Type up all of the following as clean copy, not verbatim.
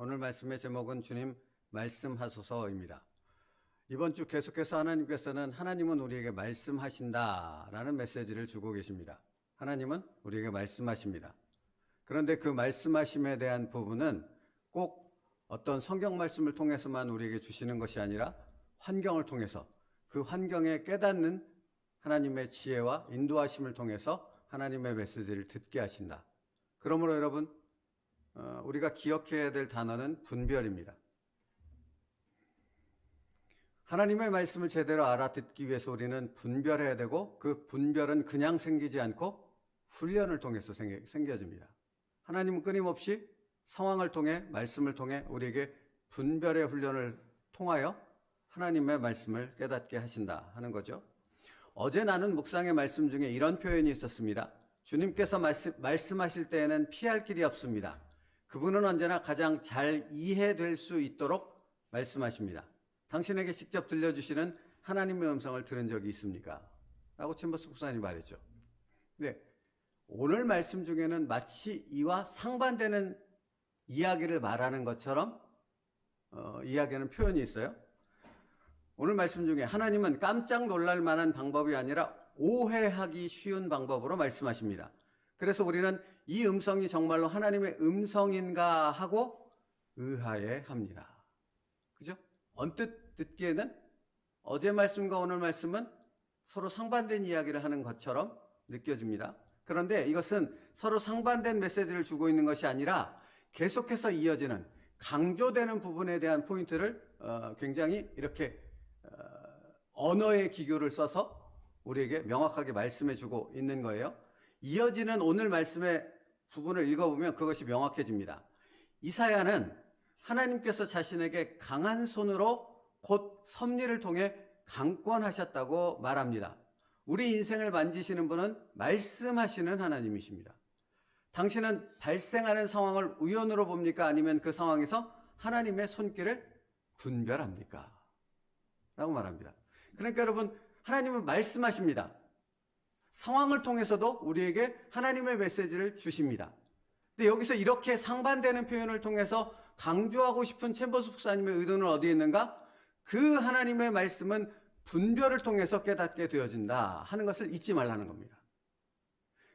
오늘 말씀의 제목은 주님 말씀하소서입니다. 이번 주 계속해서 하나님께서는 하나님은 우리에게 말씀하신다라는 메시지를 주고 계십니다. 하나님은 우리에게 말씀하십니다. 그런데 그 말씀하심에 대한 부분은 꼭 어떤 성경 말씀을 통해서만 우리에게 주시는 것이 아니라 환경을 통해서 그 환경에 깨닫는 하나님의 지혜와 인도하심을 통해서 하나님의 메시지를 듣게 하신다. 그러므로 여러분, 우리가 기억해야 될 단어는 분별입니다. 하나님의 말씀을 제대로 알아듣기 위해서 우리는 분별해야 되고, 그 분별은 그냥 생기지 않고 훈련을 통해서 생겨집니다. 하나님은 끊임없이 상황을 통해, 말씀을 통해 우리에게 분별의 훈련을 통하여 하나님의 말씀을 깨닫게 하신다 하는 거죠. 어제 나눈 묵상의 말씀 중에 이런 표현이 있었습니다. 주님께서 말씀하실 때에는 피할 길이 없습니다. 그분은 언제나 가장 잘 이해될 수 있도록 말씀하십니다. 당신에게 직접 들려주시는 하나님의 음성을 들은 적이 있습니까? 라고 챔버스 목사님이 말했죠. 네, 오늘 말씀 중에는 마치 이와 상반되는 이야기를 말하는 것처럼 이야기하는 표현이 있어요. 오늘 말씀 중에 하나님은 깜짝 놀랄 만한 방법이 아니라 오해하기 쉬운 방법으로 말씀하십니다. 그래서 우리는 이 음성이 정말로 하나님의 음성인가 하고 의아해합니다. 그죠? 언뜻 듣기에는 어제 말씀과 오늘 말씀은 서로 상반된 이야기를 하는 것처럼 느껴집니다. 그런데 이것은 서로 상반된 메시지를 주고 있는 것이 아니라 계속해서 이어지는 강조되는 부분에 대한 포인트를 굉장히 이렇게 언어의 기교를 써서 우리에게 명확하게 말씀해주고 있는 거예요. 이어지는 오늘 말씀의 부분을 읽어보면 그것이 명확해집니다. 이사야는 하나님께서 자신에게 강한 손으로 곧 섭리를 통해 강권하셨다고 말합니다. 우리 인생을 만지시는 분은 말씀하시는 하나님이십니다. 당신은 발생하는 상황을 우연으로 봅니까? 아니면 그 상황에서 하나님의 손길을 분별합니까? 라고 말합니다. 그러니까 여러분, 하나님은 말씀하십니다. 상황을 통해서도 우리에게 하나님의 메시지를 주십니다. 근데 여기서 이렇게 상반되는 표현을 통해서 강조하고 싶은 챔버스 목사님의 의도는 어디에 있는가? 그 하나님의 말씀은 분별을 통해서 깨닫게 되어진다 하는 것을 잊지 말라는 겁니다.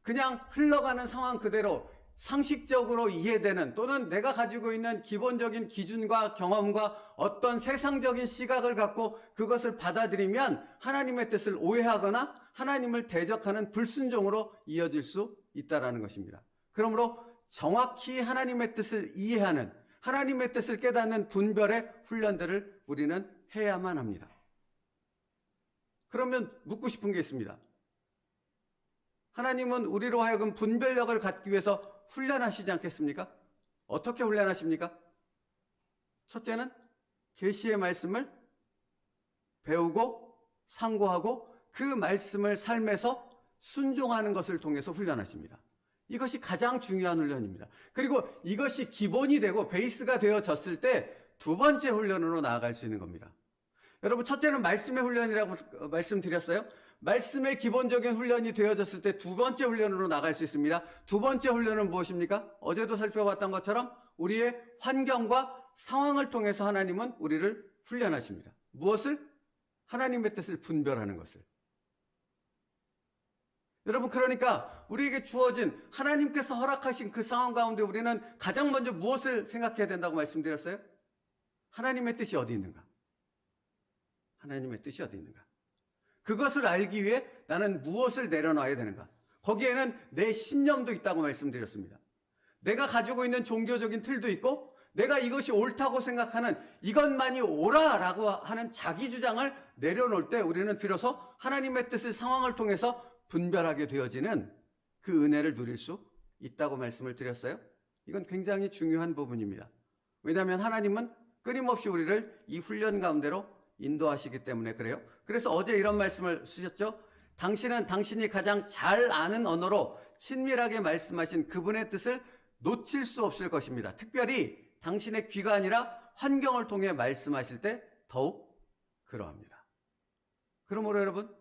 그냥 흘러가는 상황 그대로 상식적으로 이해되는 또는 내가 가지고 있는 기본적인 기준과 경험과 어떤 세상적인 시각을 갖고 그것을 받아들이면 하나님의 뜻을 오해하거나 하나님을 대적하는 불순종으로 이어질 수 있다는 것입니다. 그러므로 정확히 하나님의 뜻을 이해하는, 하나님의 뜻을 깨닫는 분별의 훈련들을 우리는 해야만 합니다. 그러면 묻고 싶은 게 있습니다. 하나님은 우리로 하여금 분별력을 갖기 위해서 훈련하시지 않겠습니까? 어떻게 훈련하십니까? 첫째는 계시의 말씀을 배우고 상고하고 그 말씀을 삶에서 순종하는 것을 통해서 훈련하십니다. 이것이 가장 중요한 훈련입니다. 그리고 이것이 기본이 되고 베이스가 되어졌을 때 두 번째 훈련으로 나아갈 수 있는 겁니다. 여러분, 첫째는 말씀의 훈련이라고 말씀드렸어요. 말씀의 기본적인 훈련이 되어졌을 때 두 번째 훈련으로 나갈 수 있습니다. 두 번째 훈련은 무엇입니까? 어제도 살펴봤던 것처럼 우리의 환경과 상황을 통해서 하나님은 우리를 훈련하십니다. 무엇을? 하나님의 뜻을 분별하는 것을. 여러분, 그러니까 우리에게 주어진 하나님께서 허락하신 그 상황 가운데 우리는 가장 먼저 무엇을 생각해야 된다고 말씀드렸어요? 하나님의 뜻이 어디 있는가? 하나님의 뜻이 어디 있는가? 그것을 알기 위해 나는 무엇을 내려놔야 되는가? 거기에는 내 신념도 있다고 말씀드렸습니다. 내가 가지고 있는 종교적인 틀도 있고 내가 이것이 옳다고 생각하는 이것만이 옳아라고 하는 자기 주장을 내려놓을 때 우리는 비로소 하나님의 뜻을 상황을 통해서 분별하게 되어지는 그 은혜를 누릴 수 있다고 말씀을 드렸어요. 이건 굉장히 중요한 부분입니다. 왜냐하면 하나님은 끊임없이 우리를 이 훈련 가운데로 인도하시기 때문에 그래요. 그래서 어제 이런 말씀을 쓰셨죠. 당신은 당신이 가장 잘 아는 언어로 친밀하게 말씀하신 그분의 뜻을 놓칠 수 없을 것입니다. 특별히 당신의 귀가 아니라 환경을 통해 말씀하실 때 더욱 그러합니다. 그러므로 여러분,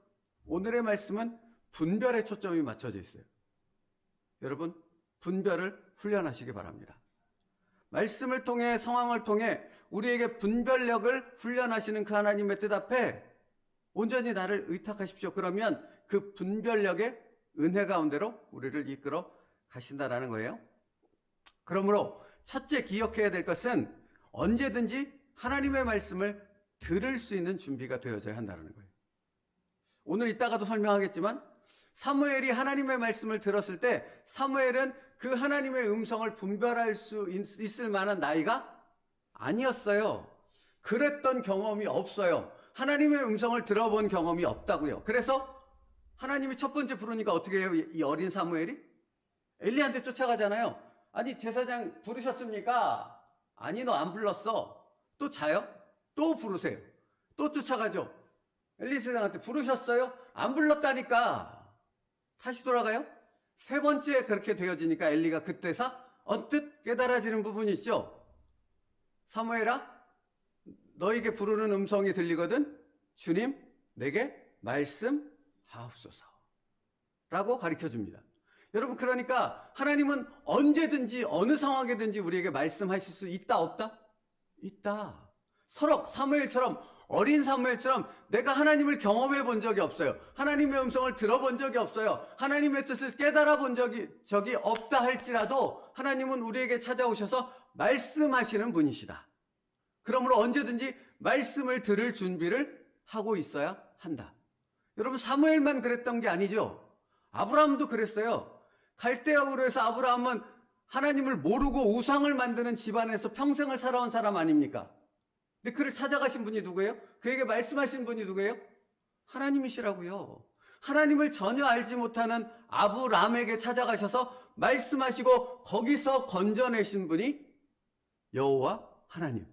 오늘의 말씀은 분별에 초점이 맞춰져 있어요. 여러분, 분별을 훈련하시기 바랍니다. 말씀을 통해 상황을 통해 우리에게 분별력을 훈련하시는 그 하나님의 뜻 앞에 온전히 나를 의탁하십시오. 그러면 그 분별력의 은혜 가운데로 우리를 이끌어 가신다라는 거예요. 그러므로 첫째 기억해야 될 것은 언제든지 하나님의 말씀을 들을 수 있는 준비가 되어져야 한다는 거예요. 오늘 이따가도 설명하겠지만 사무엘이 하나님의 말씀을 들었을 때 사무엘은 그 하나님의 음성을 분별할 수 있을 만한 나이가 아니었어요. 그랬던 경험이 없어요. 하나님의 음성을 들어본 경험이 없다고요. 그래서 하나님이 첫 번째 부르니까 어떻게 해요? 이 어린 사무엘이? 엘리한테 쫓아가잖아요. 아니 제사장 부르셨습니까? 아니 너 안 불렀어. 또 자요? 또 부르세요. 또 쫓아가죠. 엘리 제사장한테 부르셨어요? 안 불렀다니까. 다시 돌아가요? 세 번째 그렇게 되어지니까 엘리가 그때서 언뜻 깨달아지는 부분이 있죠. 사무엘아, 너에게 부르는 음성이 들리거든 주님 내게 말씀하옵소서 라고 가르쳐줍니다. 여러분, 그러니까 하나님은 언제든지 어느 상황에든지 우리에게 말씀하실 수 있다 없다? 있다. 설악 사무엘처럼, 어린 사무엘처럼 내가 하나님을 경험해 본 적이 없어요. 하나님의 음성을 들어본 적이 없어요. 하나님의 뜻을 깨달아 본 적이 없다 할지라도 하나님은 우리에게 찾아오셔서 말씀하시는 분이시다. 그러므로 언제든지 말씀을 들을 준비를 하고 있어야 한다. 여러분, 사무엘만 그랬던 게 아니죠. 아브라함도 그랬어요. 갈대아 우르에서 아브라함은 하나님을 모르고 우상을 만드는 집안에서 평생을 살아온 사람 아닙니까? 근데 그를 찾아가신 분이 누구예요? 그에게 말씀하신 분이 누구예요? 하나님이시라고요. 하나님을 전혀 알지 못하는 아브람에게 찾아가셔서 말씀하시고 거기서 건져내신 분이 여호와 하나님,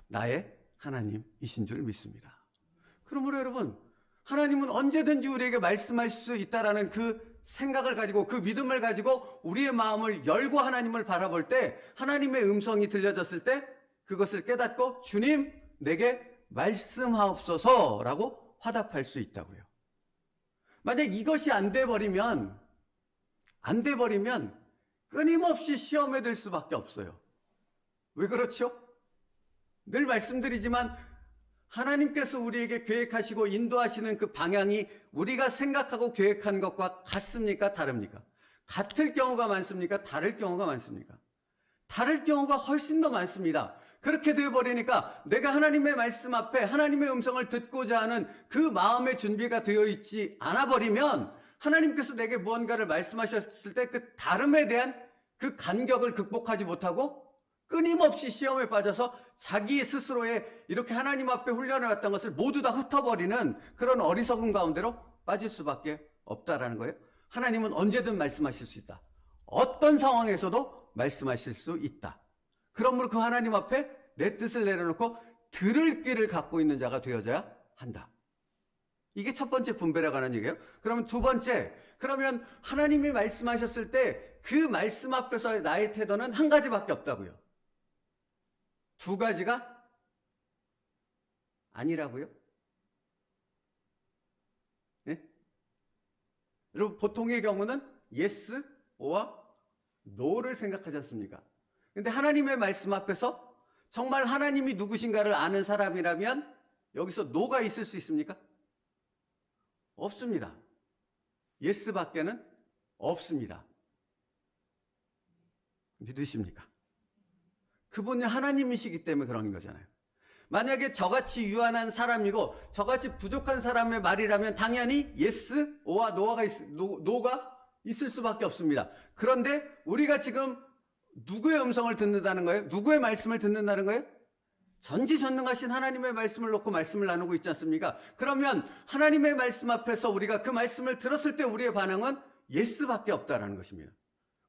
나의 하나님이신 줄 믿습니다. 그러므로 여러분, 하나님은 언제든지 우리에게 말씀할 수 있다라는 그 생각을 가지고, 그 믿음을 가지고 우리의 마음을 열고 하나님을 바라볼 때, 하나님의 음성이 들려졌을 때 그것을 깨닫고 주님 내게 말씀하옵소서라고 화답할 수 있다고요. 만약 이것이 안 돼 버리면 끊임없이 시험에 들 수밖에 없어요. 왜 그렇죠? 늘 말씀드리지만 하나님께서 우리에게 계획하시고 인도하시는 그 방향이 우리가 생각하고 계획한 것과 같습니까? 다릅니까? 같을 경우가 많습니까? 다를 경우가 많습니까? 다를 경우가 훨씬 더 많습니다. 그렇게 되어버리니까 내가 하나님의 말씀 앞에 하나님의 음성을 듣고자 하는 그 마음의 준비가 되어 있지 않아 버리면 하나님께서 내게 무언가를 말씀하셨을 때 그 다름에 대한 그 간격을 극복하지 못하고 끊임없이 시험에 빠져서 자기 스스로의 이렇게 하나님 앞에 훈련해왔던 것을 모두 다 흩어버리는 그런 어리석은 가운데로 빠질 수밖에 없다라는 거예요. 하나님은 언제든 말씀하실 수 있다. 어떤 상황에서도 말씀하실 수 있다. 그러므로 그 하나님 앞에 내 뜻을 내려놓고 들을 귀를 갖고 있는 자가 되어져야 한다. 이게 첫 번째 분별에 관한 얘기예요. 그러면 두 번째, 그러면 하나님이 말씀하셨을 때 그 말씀 앞에서의 나의 태도는 한 가지밖에 없다고요. 두 가지가 아니라고요? 네? 여러분, 보통의 경우는 yes, or no를 생각하지 않습니까? 근데 하나님의 말씀 앞에서 정말 하나님이 누구신가를 아는 사람이라면 여기서 no가 있을 수 있습니까? 없습니다. yes 밖에는 없습니다. 믿으십니까? 그분이 하나님이시기 때문에 그런 거잖아요. 만약에 저같이 유한한 사람이고 저같이 부족한 사람의 말이라면 당연히 yes, or no가 있을 수밖에 없습니다. 그런데 우리가 지금 누구의 음성을 듣는다는 거예요? 누구의 말씀을 듣는다는 거예요? 전지전능하신 하나님의 말씀을 놓고 말씀을 나누고 있지 않습니까? 그러면 하나님의 말씀 앞에서 우리가 그 말씀을 들었을 때 우리의 반응은 yes밖에 없다라는 것입니다.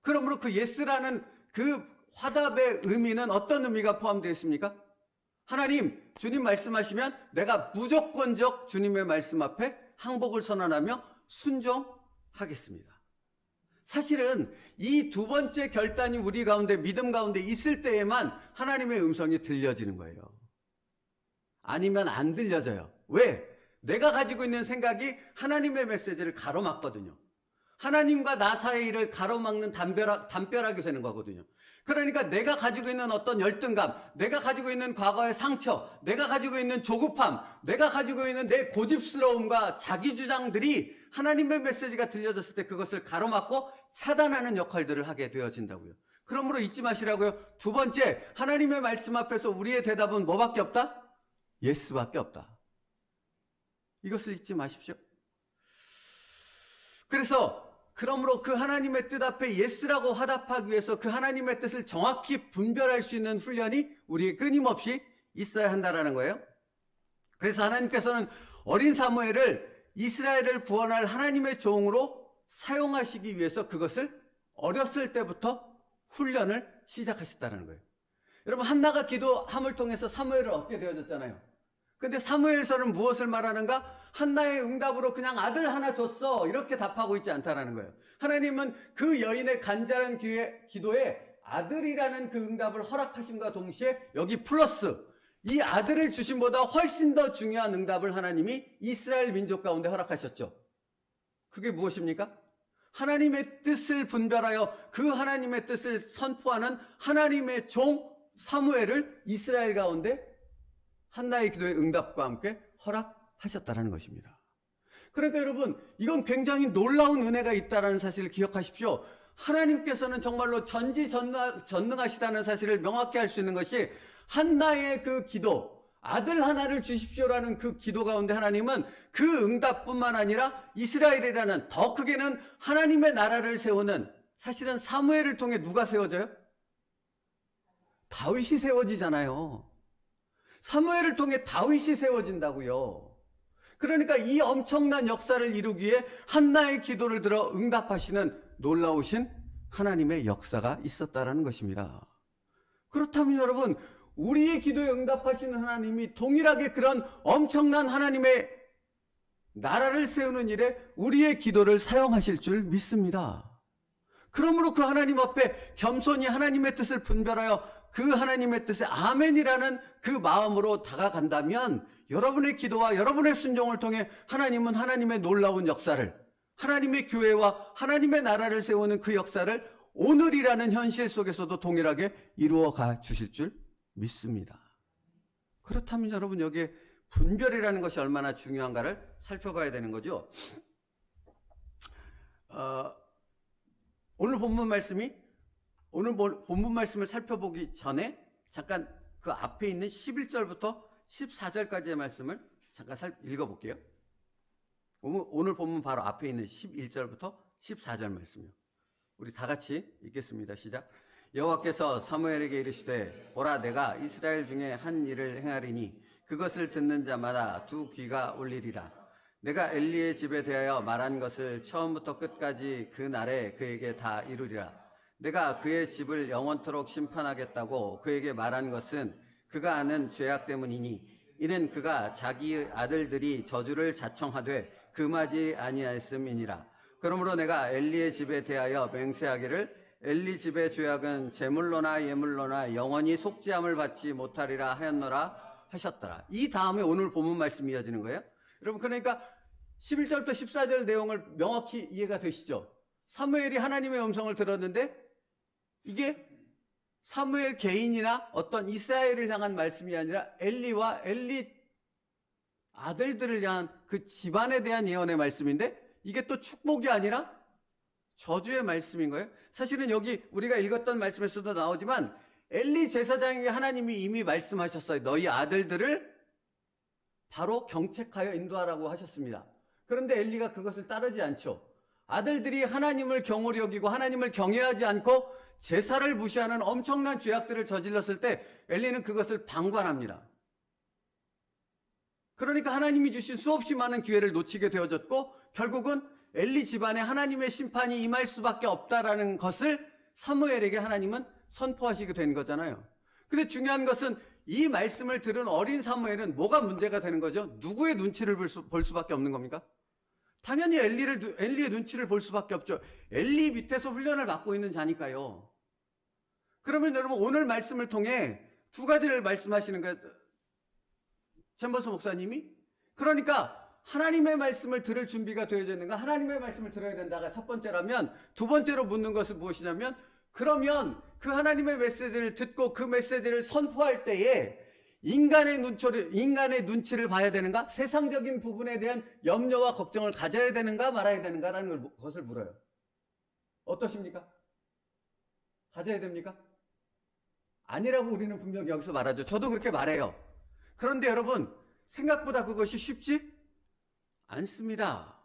그러므로 그 yes라는 그 화답의 의미는 어떤 의미가 포함되어 있습니까? 하나님, 주님 말씀하시면 내가 무조건적 주님의 말씀 앞에 항복을 선언하며 순종하겠습니다. 사실은 이 두 번째 결단이 우리 가운데, 믿음 가운데 있을 때에만 하나님의 음성이 들려지는 거예요. 아니면 안 들려져요. 왜? 내가 가지고 있는 생각이 하나님의 메시지를 가로막거든요. 하나님과 나 사이를 가로막는 담벼락이 되는 거거든요. 그러니까 내가 가지고 있는 어떤 열등감, 내가 가지고 있는 과거의 상처, 내가 가지고 있는 조급함, 내가 가지고 있는 내 고집스러움과 자기 주장들이 하나님의 메시지가 들려졌을 때 그것을 가로막고 차단하는 역할들을 하게 되어진다고요. 그러므로 잊지 마시라고요. 두 번째, 하나님의 말씀 앞에서 우리의 대답은 뭐밖에 없다? 예스밖에 없다. 이것을 잊지 마십시오. 그러므로 그 하나님의 뜻 앞에 예스라고 화답하기 위해서 그 하나님의 뜻을 정확히 분별할 수 있는 훈련이 우리에게 끊임없이 있어야 한다는 거예요. 그래서 하나님께서는 어린 사무엘을 이스라엘을 구원할 하나님의 종으로 사용하시기 위해서 그것을 어렸을 때부터 훈련을 시작하셨다는 거예요. 여러분, 한나가 기도함을 통해서 사무엘을 얻게 되어졌잖아요. 근데 사무엘서는 무엇을 말하는가? 한나의 응답으로 그냥 아들 하나 줬어, 이렇게 답하고 있지 않다는 거예요. 하나님은 그 여인의 간절한 기도에 아들이라는 그 응답을 허락하심과 동시에 여기 플러스 이 아들을 주심보다 훨씬 더 중요한 응답을 하나님이 이스라엘 민족 가운데 허락하셨죠. 그게 무엇입니까? 하나님의 뜻을 분별하여 그 하나님의 뜻을 선포하는 하나님의 종 사무엘을 이스라엘 가운데 한나의 기도의 응답과 함께 허락하셨다는 것입니다. 그러니까 여러분, 이건 굉장히 놀라운 은혜가 있다는 사실을 기억하십시오. 하나님께서는 정말로 전지전능하시다는 사실을 명확히 할 수 있는 것이 한나의 그 기도, 아들 하나를 주십시오라는 그 기도 가운데 하나님은 그 응답뿐만 아니라 이스라엘이라는, 더 크게는 하나님의 나라를 세우는, 사실은 사무엘을 통해 누가 세워져요? 다윗이 세워지잖아요. 사무엘을 통해 다윗이 세워진다고요. 그러니까 이 엄청난 역사를 이루기 위해 한나의 기도를 들어 응답하시는 놀라우신 하나님의 역사가 있었다는 것입니다. 그렇다면 여러분, 우리의 기도에 응답하시는 하나님이 동일하게 그런 엄청난 하나님의 나라를 세우는 일에 우리의 기도를 사용하실 줄 믿습니다. 그러므로 그 하나님 앞에 겸손히 하나님의 뜻을 분별하여 그 하나님의 뜻에 아멘이라는 그 마음으로 다가간다면 여러분의 기도와 여러분의 순종을 통해 하나님은 하나님의 놀라운 역사를, 하나님의 교회와 하나님의 나라를 세우는 그 역사를 오늘이라는 현실 속에서도 동일하게 이루어가 주실 줄 믿습니다. 그렇다면 여러분, 여기에 분별이라는 것이 얼마나 중요한가를 살펴봐야 되는 거죠. 오늘 본문 말씀을 살펴보기 전에 잠깐 그 앞에 있는 11절부터 14절까지의 말씀을 잠깐 읽어볼게요. 오늘 본문 바로 앞에 있는 11절부터 14절 말씀이요. 우리 다 같이 읽겠습니다. 시작. 여호와께서 사무엘에게 이르시되 보라, 내가 이스라엘 중에 한 일을 행하리니 그것을 듣는 자마다 두 귀가 울리리라. 내가 엘리의 집에 대하여 말한 것을 처음부터 끝까지 그 날에 그에게 다 이루리라. 내가 그의 집을 영원토록 심판하겠다고 그에게 말한 것은 그가 아는 죄악 때문이니 이는 그가 자기 아들들이 저주를 자청하되 금하지 아니하였음이니라. 그러므로 내가 엘리의 집에 대하여 맹세하기를 엘리 집의 죄악은 제물로나 예물로나 영원히 속죄함을 받지 못하리라 하였노라 하셨더라. 이 다음에 오늘 본문 말씀이 이어지는 거예요. 여러분, 그러니까 11절부터 14절 내용을 명확히 이해가 되시죠? 사무엘이 하나님의 음성을 들었는데 이게 사무엘 개인이나 어떤 이스라엘을 향한 말씀이 아니라 엘리와 엘리 아들들을 향한 그 집안에 대한 예언의 말씀인데 이게 또 축복이 아니라 저주의 말씀인 거예요. 사실은 여기 우리가 읽었던 말씀에서도 나오지만 엘리 제사장에게 하나님이 이미 말씀하셨어요. 너희 아들들을 바로 경책하여 인도하라고 하셨습니다. 그런데 엘리가 그것을 따르지 않죠. 아들들이 하나님을 경홀히 여기고 하나님을 경외하지 않고 제사를 무시하는 엄청난 죄악들을 저질렀을 때 엘리는 그것을 방관합니다. 그러니까 하나님이 주신 수없이 많은 기회를 놓치게 되어졌고 결국은 엘리 집안에 하나님의 심판이 임할 수밖에 없다라는 것을 사무엘에게 하나님은 선포하시게 된 거잖아요. 근데 중요한 것은 이 말씀을 들은 어린 사무엘은 뭐가 문제가 되는 거죠? 누구의 눈치를 볼 수밖에 없는 겁니까? 당연히 엘리의 눈치를 볼 수밖에 없죠. 엘리 밑에서 훈련을 받고 있는 자니까요. 그러면 여러분, 오늘 말씀을 통해 두 가지를 말씀하시는 거예요. 챔버스 목사님이. 그러니까 하나님의 말씀을 들을 준비가 되어져 있는가? 하나님의 말씀을 들어야 된다가 첫 번째라면, 두 번째로 묻는 것은 무엇이냐면 그러면 그 하나님의 메시지를 듣고 그 메시지를 선포할 때에 인간의 눈치를 봐야 되는가? 세상적인 부분에 대한 염려와 걱정을 가져야 되는가 말아야 되는가라는 것을 물어요. 어떠십니까? 가져야 됩니까? 아니라고 우리는 분명히 여기서 말하죠. 저도 그렇게 말해요. 그런데 여러분, 생각보다 그것이 쉽지 않습니다.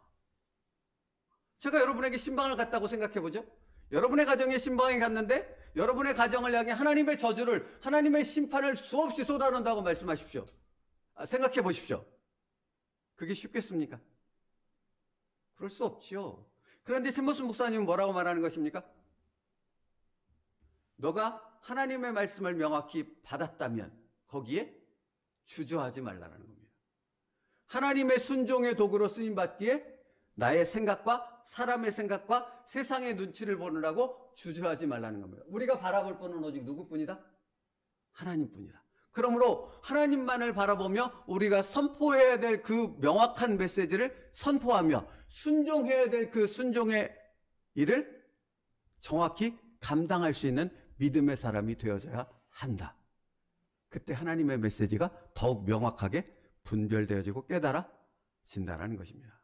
제가 여러분에게 신방을 갔다고 생각해 보죠. 여러분의 가정에 신방에 갔는데 여러분의 가정을 향해 하나님의 저주를, 하나님의 심판을 수없이 쏟아놓는다고 말씀하십시오. 생각해 보십시오. 그게 쉽겠습니까? 그럴 수 없죠. 그런데 샘머슨 목사님은 뭐라고 말하는 것입니까? 너가 하나님의 말씀을 명확히 받았다면 거기에 주저하지 말라는 겁니다. 하나님의 순종의 도구로 쓰임받기에 나의 생각과 사람의 생각과 세상의 눈치를 보느라고 주저하지 말라는 겁니다. 우리가 바라볼 분은 오직 누구뿐이다? 하나님뿐이다. 그러므로 하나님만을 바라보며 우리가 선포해야 될 그 명확한 메시지를 선포하며 순종해야 될 그 순종의 일을 정확히 감당할 수 있는 믿음의 사람이 되어져야 한다. 그때 하나님의 메시지가 더욱 명확하게 분별되어지고 깨달아진다는 것입니다.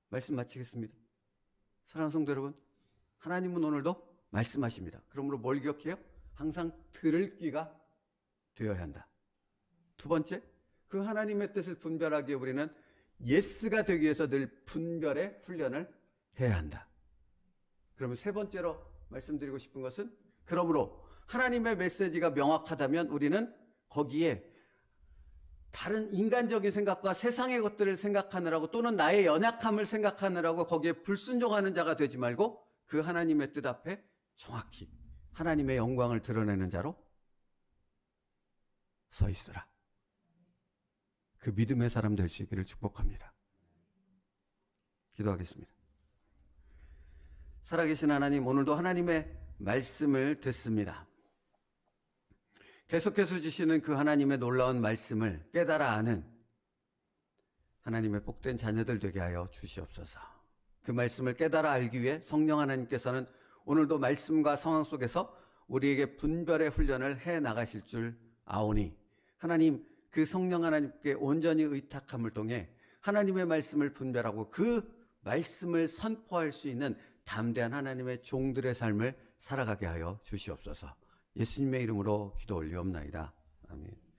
말씀 마치겠습니다. 사랑하는 성도 여러분, 하나님은 오늘도 말씀하십니다. 그러므로 뭘 기억해요? 항상 들을 귀가 되어야 한다. 두 번째, 그 하나님의 뜻을 분별하기 위해 우리는 예스가 되기 위해서 늘 분별의 훈련을 해야 한다. 그러면 세 번째로 말씀드리고 싶은 것은, 그러므로 하나님의 메시지가 명확하다면 우리는 거기에 다른 인간적인 생각과 세상의 것들을 생각하느라고 또는 나의 연약함을 생각하느라고 거기에 불순종하는 자가 되지 말고 그 하나님의 뜻 앞에 정확히 하나님의 영광을 드러내는 자로 서 있으라. 그 믿음의 사람 될 수 있기를 축복합니다. 기도하겠습니다. 살아계신 하나님, 오늘도 하나님의 말씀을 듣습니다. 계속해서 주시는 그 하나님의 놀라운 말씀을 깨달아 아는 하나님의 복된 자녀들 되게 하여 주시옵소서. 그 말씀을 깨달아 알기 위해 성령 하나님께서는 오늘도 말씀과 상황 속에서 우리에게 분별의 훈련을 해 나가실 줄 아오니, 하나님, 그 성령 하나님께 온전히 의탁함을 통해 하나님의 말씀을 분별하고 그 말씀을 선포할 수 있는 담대한 하나님의 종들의 삶을 살아가게 하여 주시옵소서. 예수님의 이름으로 기도 올리옵나이다. 아멘.